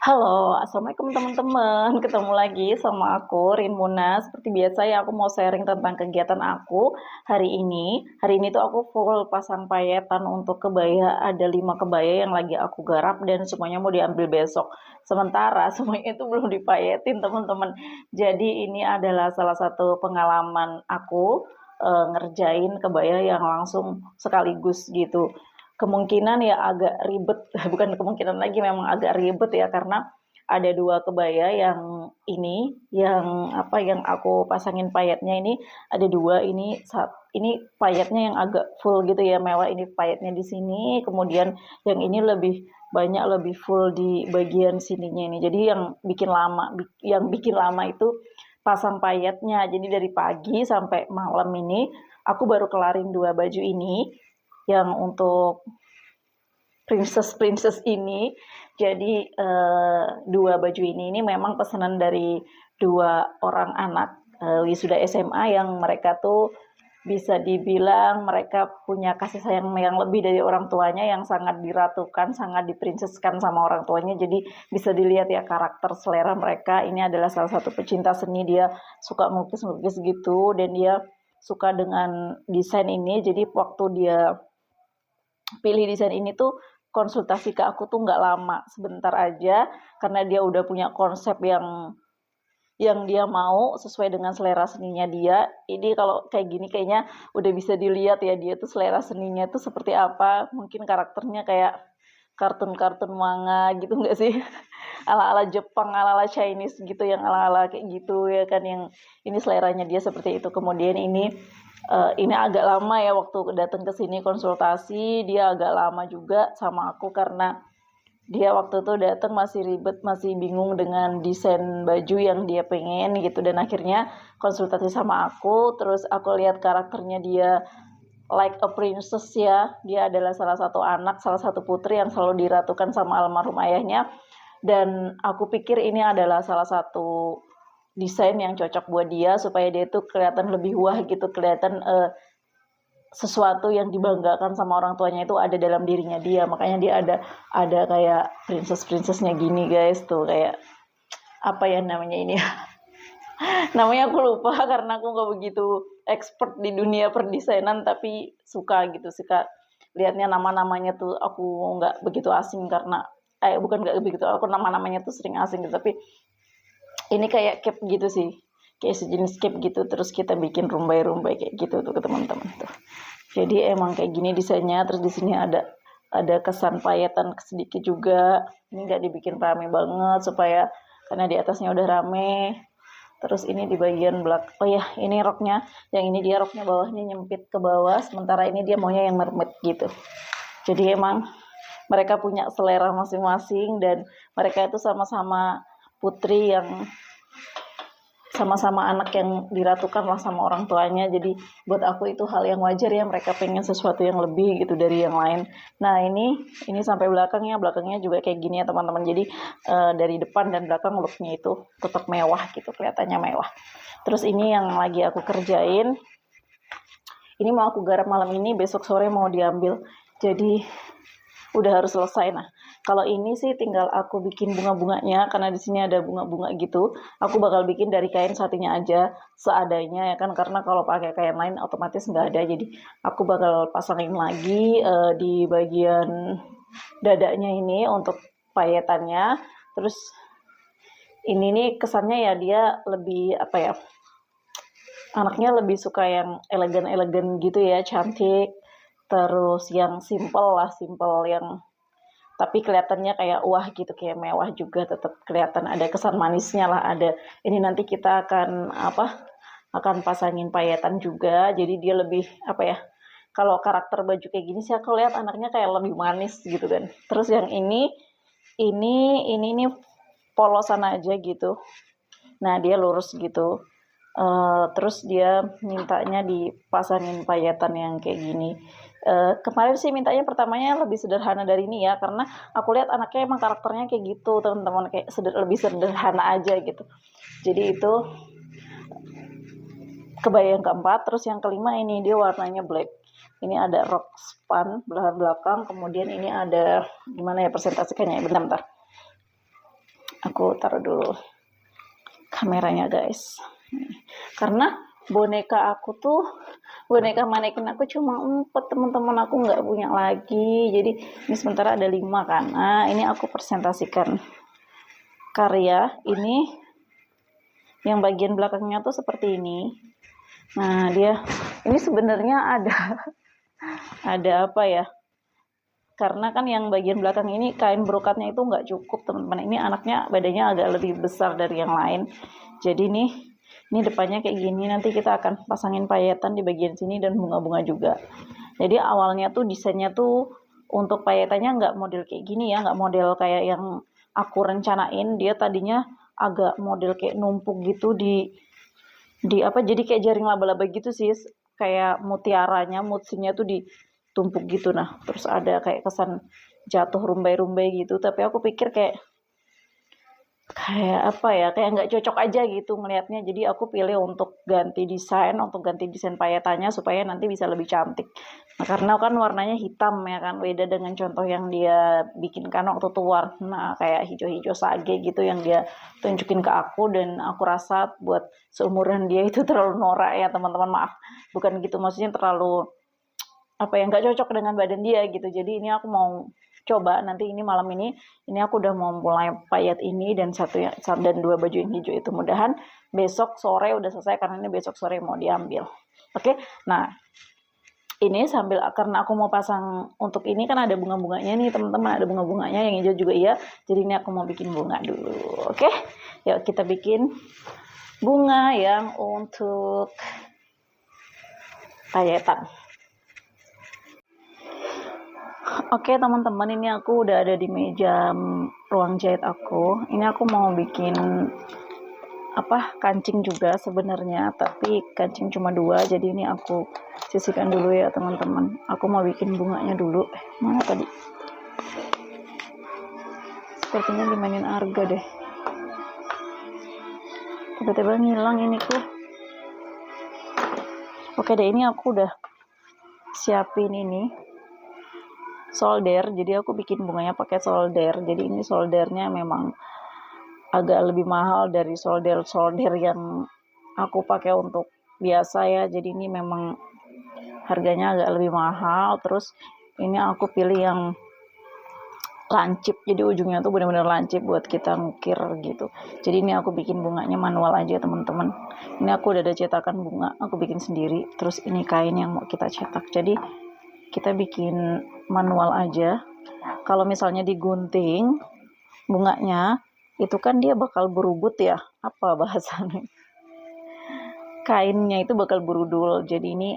Halo, assalamualaikum teman-teman. Ketemu lagi sama aku, Rin Muna. Seperti biasa ya, aku mau sharing tentang kegiatan aku hari ini. Hari ini tuh aku full pasang payetan untuk kebaya. Ada 5 kebaya yang lagi aku garap dan semuanya mau diambil besok. Sementara semuanya itu belum dipayetin teman-teman. Jadi ini adalah salah satu pengalaman aku ngerjain kebaya yang langsung sekaligus gitu. Kemungkinan ya agak ribet, bukan kemungkinan lagi, memang agak ribet ya, karena ada 2 kebaya yang ini, yang apa, yang aku pasangin payetnya ini ada 2 ini payetnya yang agak full gitu ya, mewah, ini payetnya di sini, kemudian yang ini lebih banyak, lebih full di bagian sininya ini. Jadi yang bikin lama itu pasang payetnya. Jadi dari pagi sampai malam ini aku baru kelarin 2 baju ini yang untuk princess ini. Jadi 2 baju ini memang pesanan dari 2 orang anak wisuda SMA yang mereka tuh bisa dibilang mereka punya kasih sayang yang lebih dari orang tuanya, yang sangat diratukan, sangat diprincesskan sama orang tuanya. Jadi bisa dilihat ya karakter selera mereka. Ini adalah salah satu pecinta seni, dia suka melukis-melukis gitu dan dia suka dengan desain ini. Jadi waktu dia pilih desain ini tuh konsultasi ke aku tuh nggak lama, sebentar aja, karena dia udah punya konsep yang dia mau sesuai dengan selera seninya dia. Ini kalau kayak gini kayaknya udah bisa dilihat ya dia tuh selera seninya tuh seperti apa. Mungkin karakternya kayak kartun-kartun manga gitu nggak sih? Ala-ala Jepang, ala-ala Chinese gitu, yang ala-ala kayak gitu ya kan, yang ini seleranya dia seperti itu. Kemudian ini agak lama ya waktu datang ke sini konsultasi, dia agak lama juga sama aku karena dia waktu itu datang masih ribet, masih bingung dengan desain baju yang dia pengen gitu, dan akhirnya konsultasi sama aku. Terus aku lihat karakternya dia like a princess ya, dia adalah salah satu anak, salah satu putri yang selalu diratukan sama almarhum ayahnya, dan aku pikir ini adalah salah satu desain yang cocok buat dia supaya dia tuh kelihatan lebih wah gitu, kelihatan sesuatu yang dibanggakan sama orang tuanya itu ada dalam dirinya dia. Makanya dia ada kayak princess-princessnya gini guys, tuh kayak apa ya namanya ini ya. Namanya aku lupa karena aku nggak begitu expert di dunia perdesainan, tapi suka lihatnya, nama-namanya tuh aku nggak begitu asing karena bukan nggak begitu, aku nama-namanya tuh sering asing gitu, tapi ini kayak cape gitu sih, kayak sejenis cape gitu, terus kita bikin rumbai-rumbai kayak gitu tuh ke teman-teman tuh. Jadi emang kayak gini desainnya. Terus di sini ada kesan payetan sedikit juga. Ini nggak dibikin rame banget supaya, karena di atasnya udah rame. Terus ini di bagian belakang, oh ya ini roknya, yang ini dia roknya bawahnya nyempit ke bawah, sementara ini dia maunya yang mermaid gitu. Jadi emang mereka punya selera masing-masing, dan mereka itu sama-sama putri yang sama-sama anak yang diratukan lah sama orang tuanya. Jadi buat aku itu hal yang wajar ya, mereka pengen sesuatu yang lebih gitu dari yang lain. Nah ini sampai belakangnya juga kayak gini ya teman-teman. Jadi dari depan dan belakang looknya itu tetap mewah gitu, kelihatannya mewah. Terus ini yang lagi aku kerjain, ini mau aku garap malam ini, besok sore mau diambil. Jadi udah harus selesai. Nah, kalau ini sih tinggal aku bikin bunga-bunganya, karena di sini ada bunga-bunga gitu. Aku bakal bikin dari kain satinnya aja seadanya ya kan, karena kalau pakai kain lain otomatis nggak ada. Jadi aku bakal pasangin lagi di bagian dadanya ini untuk payetannya. Terus ini nih kesannya ya dia lebih apa ya? Anaknya lebih suka yang elegan-elegan gitu ya, cantik. Terus yang simple yang tapi kelihatannya kayak wah gitu, kayak mewah juga, tetap kelihatan ada kesan manisnya lah, ada. Ini nanti kita akan pasangin payetan juga, jadi dia lebih apa ya, kalau karakter baju kayak gini sih aku lihat anaknya kayak lebih manis gitu kan. Terus yang ini nih polosan aja gitu, nah dia lurus gitu. Terus dia mintanya dipasangin payetan yang kayak gini. Kemarin sih mintanya pertamanya lebih sederhana dari ini ya, karena aku lihat anaknya emang karakternya kayak gitu teman-teman, kayak lebih sederhana aja gitu. Jadi itu kebaya yang keempat. Terus yang kelima ini dia warnanya black. Ini ada rok span belahan belakang, kemudian ini ada gimana ya presentasikannya, bentar. Aku taruh dulu kameranya guys, karena boneka manekin aku cuma 4 teman-teman, aku nggak punya lagi. Jadi ini sementara ada 5 kan. Nah ini aku presentasikan karya ini, yang bagian belakangnya tuh seperti ini. Nah dia ini sebenarnya ada apa ya, karena kan yang bagian belakang ini kain brokatnya itu nggak cukup teman-teman. Ini anaknya badannya agak lebih besar dari yang lain, jadi ini depannya kayak gini. Nanti kita akan pasangin payetan di bagian sini dan bunga-bunga juga. Jadi awalnya tuh desainnya tuh untuk payetannya nggak model kayak gini ya, nggak model kayak yang aku rencanain. Dia tadinya agak model kayak numpuk gitu di apa, jadi kayak jaring laba-laba gitu sih, kayak mutiaranya, mutsinya tuh ditumpuk gitu. Nah terus ada kayak kesan jatuh rumbai-rumbai gitu, tapi aku pikir kayak apa ya, kayak nggak cocok aja gitu ngelihatnya. Jadi aku pilih untuk ganti desain payetannya supaya nanti bisa lebih cantik. Nah karena kan warnanya hitam ya kan, beda dengan contoh yang dia bikinkan waktu itu warna kayak hijau-hijau sage gitu yang dia tunjukin ke aku, dan aku rasa buat seumuran dia itu terlalu norak ya teman-teman, maaf bukan gitu, maksudnya terlalu apa yang nggak cocok dengan badan dia gitu. Jadi ini aku mau coba nanti ini malam ini aku udah mau mulai payet ini dan 2 baju yang hijau itu, mudahan besok sore udah selesai karena ini besok sore mau diambil. Oke. Nah ini sambil, karena aku mau pasang untuk ini kan ada bunga-bunganya nih teman-teman, ada bunga-bunganya yang hijau juga iya, jadi ini aku mau bikin bunga dulu. Oke, yuk kita bikin bunga yang untuk payetan. Oke teman-teman, ini aku udah ada di meja ruang jahit aku. Ini aku mau bikin kancing juga sebenarnya, tapi kancing cuma 2, jadi ini aku sisihkan dulu ya teman-teman. Aku mau bikin bunganya dulu. Mana tadi? Sepertinya dimainin Arga deh. Tiba-tiba ngilang ini tuh. Oke deh, ini aku udah siapin ini solder, jadi aku bikin bunganya pakai solder. Jadi ini soldernya memang agak lebih mahal dari solder yang aku pakai untuk biasa ya, jadi ini memang harganya agak lebih mahal. Terus ini aku pilih yang lancip, jadi ujungnya tuh benar-benar lancip buat kita ngukir gitu. Jadi ini aku bikin bunganya manual aja teman-teman. Ini aku udah ada cetakan bunga, aku bikin sendiri. Terus ini kain yang mau kita cetak, jadi kita bikin manual aja. Kalau misalnya digunting bunganya itu kan dia bakal berubut ya, apa bahasanya, kainnya itu bakal berudul. Jadi ini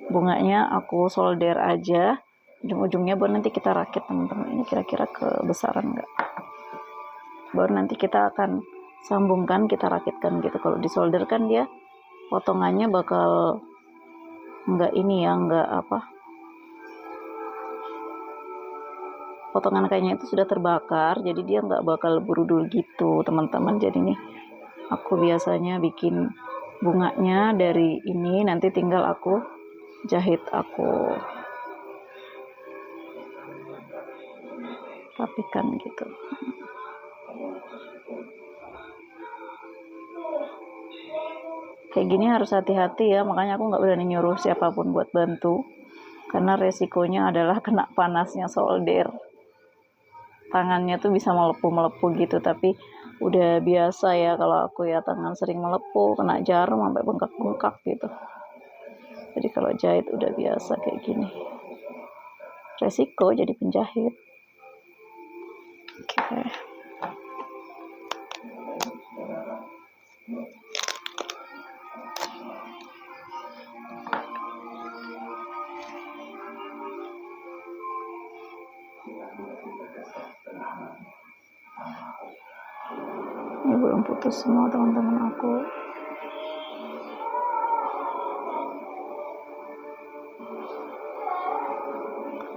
bunganya aku solder aja, ujung-ujungnya baru nanti kita rakit teman-teman. Ini kira-kira kebesaran enggak, baru nanti kita akan sambungkan, kita rakitkan gitu. Kalau disolder kan dia potongannya bakal enggak ini ya, enggak potongan kainnya itu sudah terbakar, jadi dia nggak bakal berudul gitu teman-teman. Jadi nih aku biasanya bikin bunganya dari ini, nanti tinggal aku jahit, aku rapikan gitu. Kayak gini harus hati-hati ya, makanya aku nggak berani nyuruh siapapun buat bantu, karena resikonya adalah kena panasnya solder. Tangannya tuh bisa melepuh gitu, tapi udah biasa ya kalau aku ya, tangan sering melepuh, kena jarum sampai bengkak-bengkak gitu. Jadi kalau jahit udah biasa kayak gini. Resiko jadi penjahit. Oke. Ini belum putus semua teman-teman aku.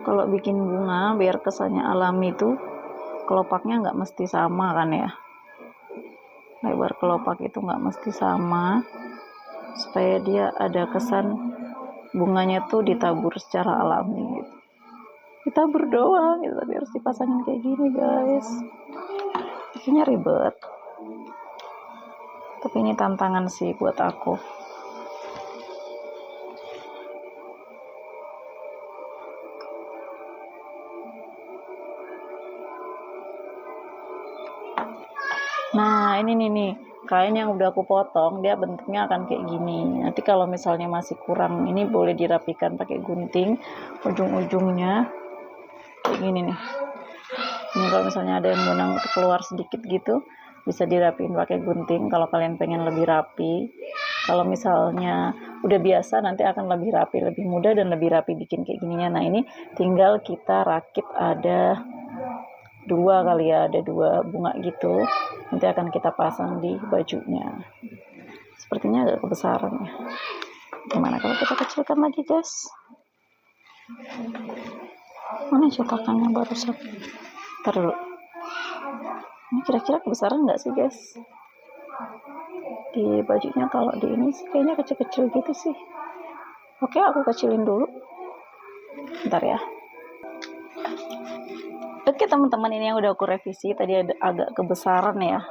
Kalau bikin bunga biar kesannya alami tuh kelopaknya nggak mesti sama kan ya, lebar kelopak itu nggak mesti sama, supaya dia ada kesan bunganya tuh ditabur secara alami gitu. Ditabur doang gitu, tapi harus dipasangin kayak gini guys. kayaknya ribet, tapi ini tantangan sih buat aku. Nah, ini nih kain yang udah aku potong, dia bentuknya akan kayak gini. Nanti kalau misalnya masih kurang, ini boleh dirapikan pakai gunting ujung-ujungnya kayak gini nih. Ini kalau misalnya ada yang benang keluar sedikit gitu, bisa dirapiin pakai gunting kalau kalian pengen lebih rapi. Kalau misalnya udah biasa, nanti akan lebih rapi, lebih mudah dan lebih rapi bikin kayak gininya. Nah, ini tinggal kita rakit, ada dua kali ya, ada 2 bunga gitu, nanti akan kita pasang di bajunya. Sepertinya agak kebesaran ya. Gimana kalau kita kecilkan lagi, guys? Mana cetakannya barusan? Ntar dulu, ini kira-kira kebesaran nggak sih, guys? Di bajunya kalau di ini sih kayaknya kecil-kecil gitu sih. Oke, aku kecilin dulu, bentar ya. Oke teman-teman, ini yang udah aku revisi, tadi ada agak kebesaran ya.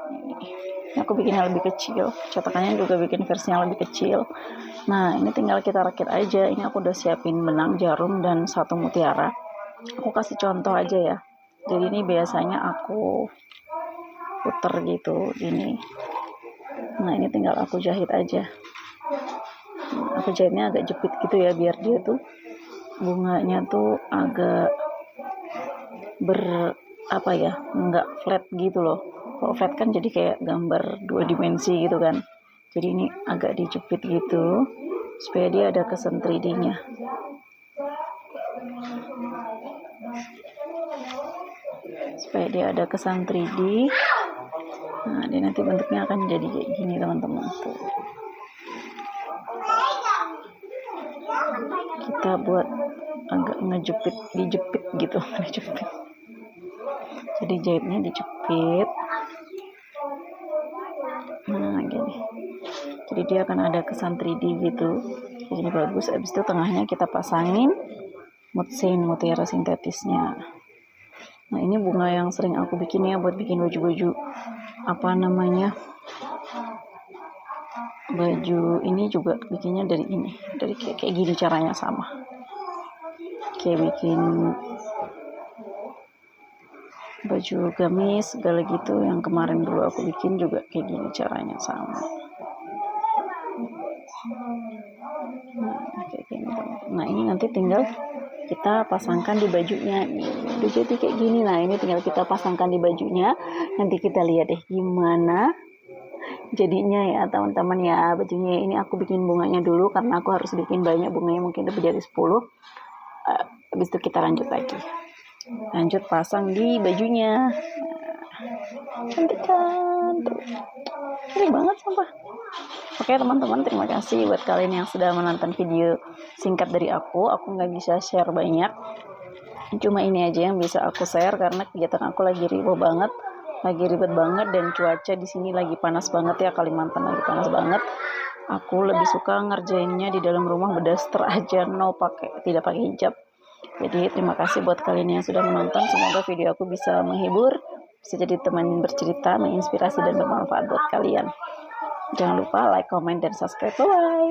Ini aku bikinnya lebih kecil, cetakannya juga bikin versinya lebih kecil. Nah, ini tinggal kita rakit aja. Ini aku udah siapin benang, jarum, dan 1 mutiara. Aku kasih contoh aja ya. Jadi ini biasanya aku puter gitu gini. Nah, ini tinggal aku jahit aja. Aku jahitnya agak jepit gitu ya, biar dia tuh bunganya tuh agak nggak flat gitu loh. Kalau flat kan jadi kayak gambar 2 dimensi gitu kan. Jadi ini agak dijepit gitu supaya dia ada kesan 3D-nya. Supaya dia ada kesan 3D. Nah, dia nanti bentuknya akan jadi kayak gini teman-teman tuh. Kita buat agak dijepit gitu, dijepit. Jadi jahitnya dijepit. Nah, gini. Jadi dia akan ada kesan 3D gitu. Jadi bagus. Habis itu tengahnya kita pasangin mutiara sintetisnya. Nah, ini bunga yang sering aku bikin ya buat bikin baju-baju baju ini juga bikinnya dari ini, dari kayak gini caranya sama. Kayak bikin baju gamis segala gitu yang kemarin dulu aku bikin juga kayak gini caranya sama. Nah, kayak gini. Nah, ini nanti tinggal kita pasangkan di bajunya. Udah jadi kayak gini. Nah, ini tinggal kita pasangkan di bajunya. Nanti kita lihat deh gimana jadinya ya teman-teman ya. Bajunya ini aku bikin bunganya dulu karena aku harus bikin banyak bunganya, mungkin lebih dari 10. Habis itu kita lanjut pasang di bajunya. Cantik kan tuh, keren banget sumpah. Oke teman-teman, terima kasih buat kalian yang sudah menonton video singkat dari aku nggak bisa share banyak, cuma ini aja yang bisa aku share karena kegiatan aku lagi ribet banget dan cuaca di sini lagi panas banget ya. Kalimantan lagi panas banget. Aku lebih suka ngerjainnya di dalam rumah, berdaster aja, tidak pakai hijab. Jadi terima kasih buat kalian yang sudah menonton. Semoga video aku bisa menghibur, bisa jadi teman bercerita, menginspirasi dan bermanfaat buat kalian. Jangan lupa like, comment, dan subscribe. Bye.